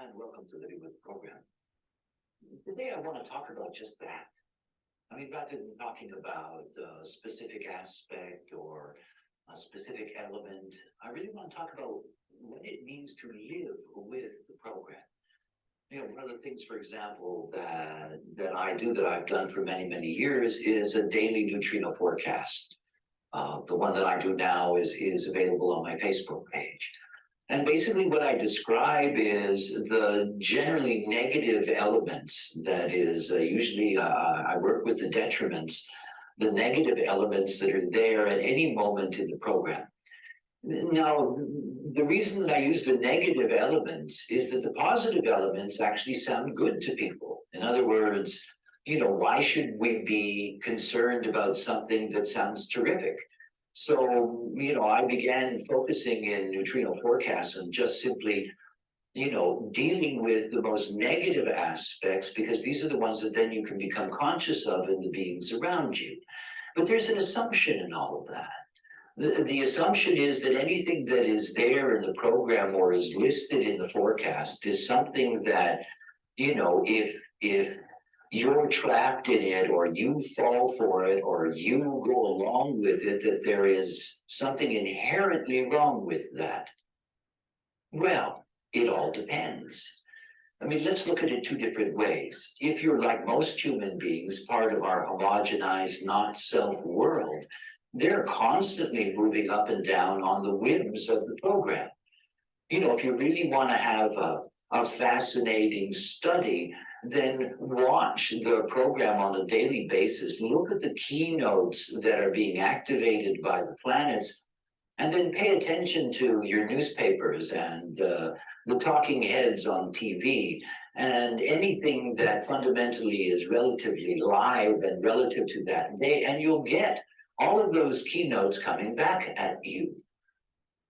and welcome to Living with the Program. Today I want to talk about just that. I mean, rather than talking about a specific aspect or a specific element, I really want to talk about what it means to live with the program. You know, one of the things, for example, that I do, that I've done for many, many years, is a daily neutrino forecast. The one that I do now is available on my Facebook page. And basically what I describe is the generally negative elements, that is usually I work with the detriments, the negative elements that are there at any moment in the program. Now, the reason that I use the negative elements is that the positive elements actually sound good to people. In other words, you know, why should we be concerned about something that sounds terrific? So, you know, I began focusing in neutrino forecasts and just simply, you know, dealing with the most negative aspects, because these are the ones that then you can become conscious of in the beings around you. But there's an assumption in all of that. The assumption is that anything that is there in the program or is listed in the forecast is something that, you know, if you're trapped in it, or you fall for it, or you go along with it, that there is something inherently wrong with that. Well, it all depends. I mean, let's look at it two different ways. If you're like most human beings, part of our homogenized, not self world, they're constantly moving up and down on the whims of the program. You know, if you really want to have a fascinating study, then watch the program on a daily basis. Look at the keynotes that are being activated by the planets, and then pay attention to your newspapers and the talking heads on TV and anything that fundamentally is relatively live and relative to that day, and you'll get all of those keynotes coming back at you.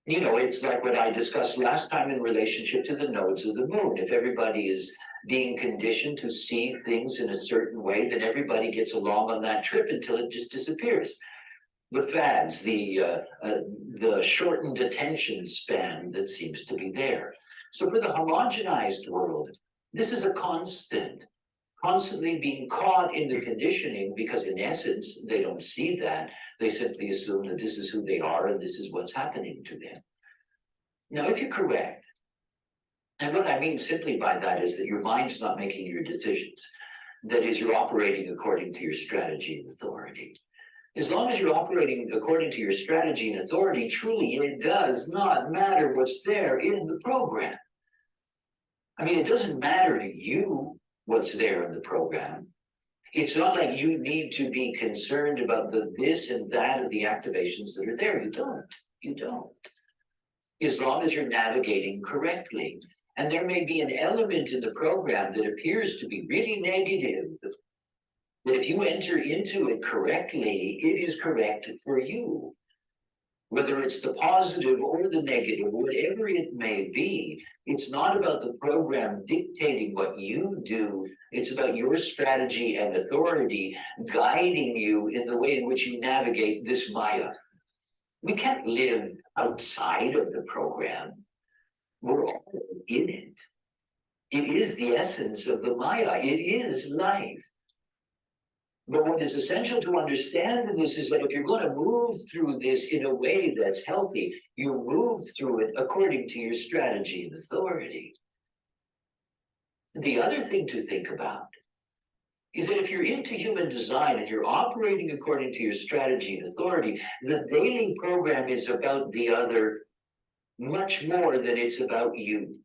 You know, it's like what I discussed last time in relationship to the nodes of the moon. If everybody is being conditioned to see things in a certain way, then everybody gets along on that trip until it just disappears. The fads, the shortened attention span that seems to be there. So for the homogenized world, this is a constant, constantly being caught in the conditioning, because in essence, they don't see that. They simply assume that this is who they are and this is what's happening to them. Now, if you're correct, and what I mean simply by that is that your mind's not making your decisions. That is, you're operating according to your strategy and authority. As long as you're operating according to your strategy and authority, truly it does not matter what's there in the program. I mean, it doesn't matter to you what's there in the program. It's not like you need to be concerned about the this and that of the activations that are there. You don't. As long as you're navigating correctly. And there may be an element in the program that appears to be really negative, that if you enter into it correctly, it is correct for you. Whether it's the positive or the negative, whatever it may be, it's not about the program dictating what you do. It's about your strategy and authority guiding you in the way in which you navigate this Maya. We can't live outside of the program. We're all in it. It is the essence of the Maya. It is life. But what is essential to understand in this is that if you're going to move through this in a way that's healthy, you move through it according to your strategy and authority. The other thing to think about is that if you're into human design and you're operating according to your strategy and authority, the daily program is about the other much more than it's about you.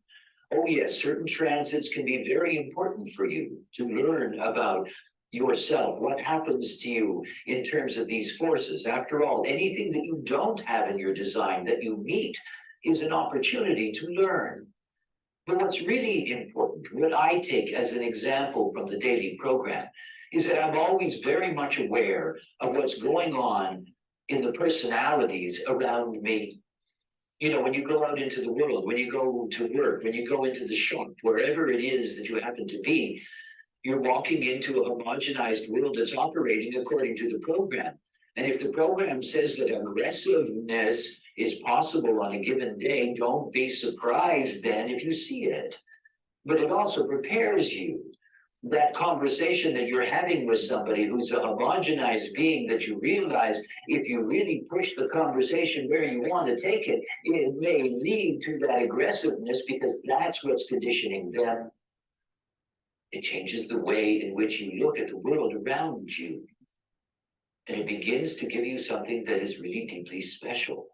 Oh yes, certain transits can be very important for you to learn about yourself, what happens to you in terms of these forces. After all, anything that you don't have in your design that you meet is an opportunity to learn. But what's really important, what I take as an example from the daily program, is that I'm always very much aware of what's going on in the personalities around me. You know, when you go out into the world, when you go to work, when you go into the shop, wherever it is that you happen to be, you're walking into a homogenized world that's operating according to the program. And if the program says that aggressiveness is possible on a given day, don't be surprised then if you see it. but it also prepares you. That conversation that you're having with somebody who's a homogenized being, that you realize if you really push the conversation where you want to take it, it may lead to that aggressiveness because that's what's conditioning them. It changes the way in which you look at the world around you. And it begins to give you something that is really deeply special.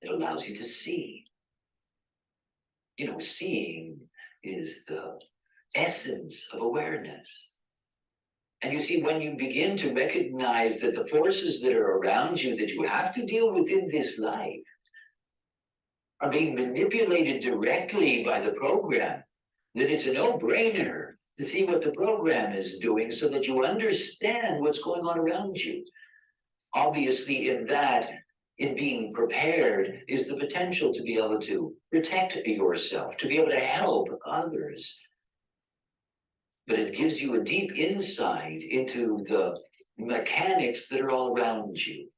It allows you to see. Seeing is the essence of awareness. And you see, when you begin to recognize that the forces that are around you that you have to deal with in this life are being manipulated directly by the program, then it's a no-brainer to see what the program is doing so that you understand what's going on around you. Obviously, in being prepared is the potential to be able to protect yourself, to be able to help others. But it gives you a deep insight into the mechanics that are all around you.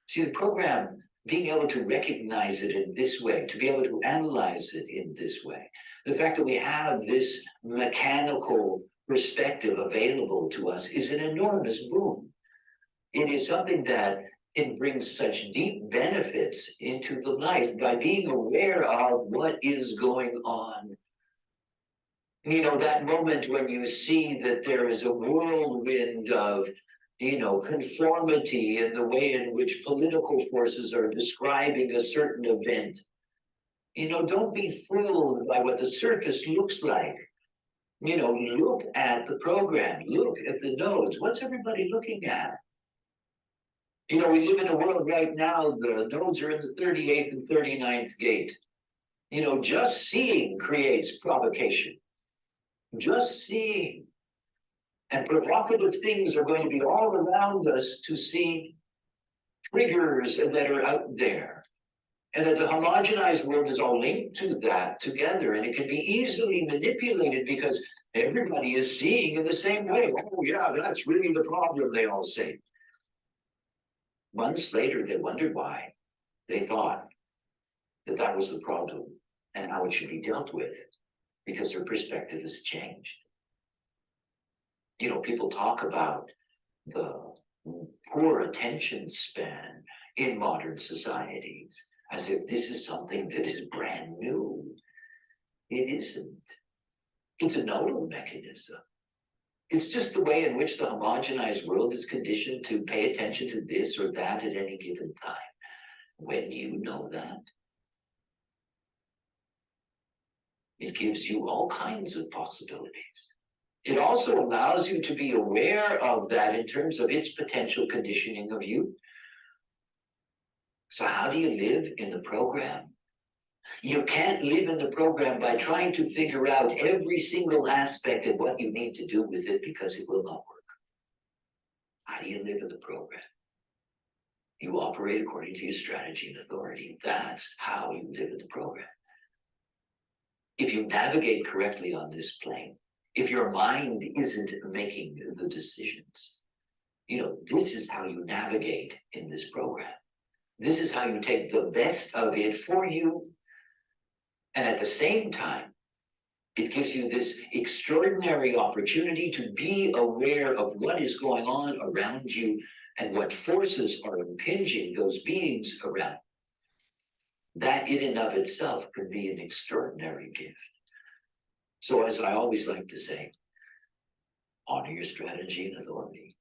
See, the program, being able to recognize it in this way, to be able to analyze it in this way, the fact that we have this mechanical perspective available to us is an enormous boon. It is something that can bring such deep benefits into the life by being aware of what is going on. That moment when you see that there is a whirlwind of, conformity in the way in which political forces are describing a certain event. Don't be fooled by what the surface looks like. Look at the program, look at the nodes. What's everybody looking at? We live in a world right now, the nodes are in the 38th and 39th gate. Just seeing creates provocation. Just seeing. And provocative things are going to be all around us to see triggers that are out there. And that the homogenized world is all linked to that together. And it can be easily manipulated because everybody is seeing in the same way. Oh, yeah, that's really the problem, they all say. Months later, they wondered why. They thought that was the problem and how it should be dealt with because their perspective has changed. People talk about the poor attention span in modern societies as if this is something that is brand new. It isn't. It's a nodal mechanism. It's just the way in which the homogenized world is conditioned to pay attention to this or that at any given time. When you know that, it gives you all kinds of possibilities. It also allows you to be aware of that in terms of its potential conditioning of you. So how do you live in the program? You can't live in the program by trying to figure out every single aspect of what you need to do with it because it will not work. How do you live in the program? You operate according to your strategy and authority. That's how you live in the program. If you navigate correctly on this plane, if your mind isn't making the decisions, this is how you navigate in this program. This is how you take the best of it for you. And at the same time, it gives you this extraordinary opportunity to be aware of what is going on around you and what forces are impinging those beings around. That in and of itself could be an extraordinary gift. So as I always like to say, honor your strategy and authority.